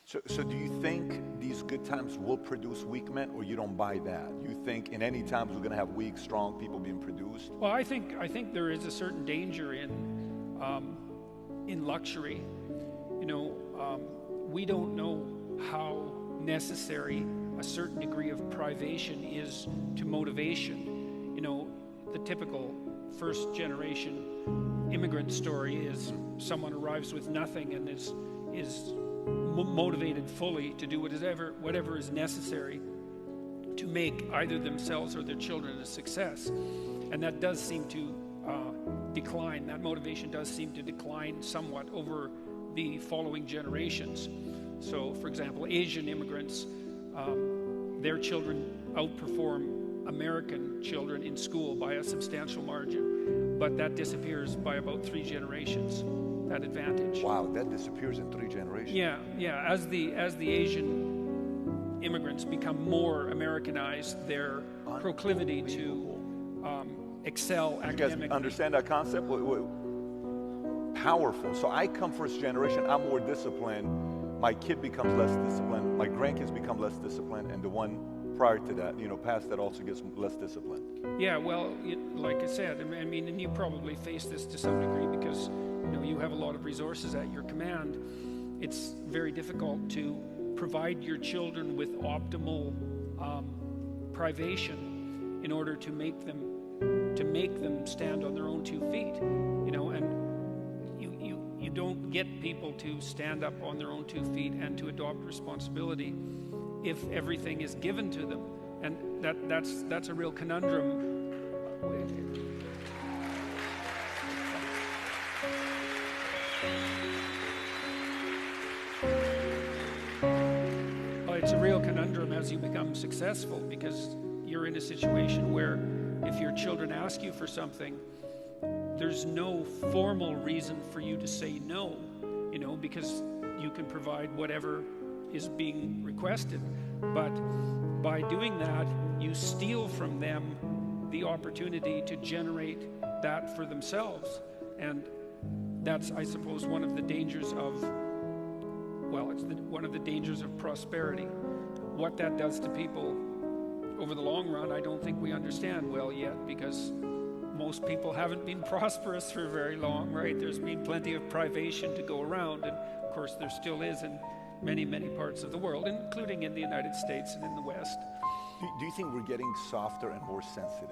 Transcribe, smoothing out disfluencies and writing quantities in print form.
So do you think these good times will produce weak men, or you don't buy that? You think in any times we're going to have weak, strong people being produced? Well, I think there is a certain danger in luxury. You know, we don't know how necessary a certain degree of privation is to motivation. You know, the typical first generation immigrant story is someone arrives with nothing and is motivated fully to do whatever is necessary to make either themselves or their children a success. And that does seem to decline. That motivation does seem to decline somewhat over the following generations. So, for example, Asian immigrants, their children outperform American children in school by a substantial margin, but that disappears by about 3 generations, that advantage. Wow, that disappears in 3 generations. Yeah. As the Asian immigrants become more Americanized, their proclivity to excel academically. You guys understand that concept? Powerful. So I come first generation, I'm more disciplined. My kid becomes less disciplined. My grandkids become less disciplined, and the one prior to that, past that also gets less disciplined. Yeah, well, like I said, I mean, and you probably face this to some degree because you have a lot of resources at your command. It's very difficult to provide your children with optimal privation in order to make them stand on their own 2 feet. And you don't get people to stand up on their own 2 feet and to adopt responsibility if everything is given to them, and that's a real conundrum. Well, it's a real conundrum as you become successful, because you're in a situation where if your children ask you for something, there's no formal reason for you to say no, because you can provide whatever is being requested. But by doing that, you steal from them the opportunity to generate that for themselves. And that's, I suppose, one of the dangers of, one of the dangers of prosperity. What that does to people over the long run, I don't think we understand well yet, because most people haven't been prosperous for very long, right? There's been plenty of privation to go around, and of course there still is in many, many parts of the world, including in the United States and in the West. Do you think we're getting softer and more sensitive?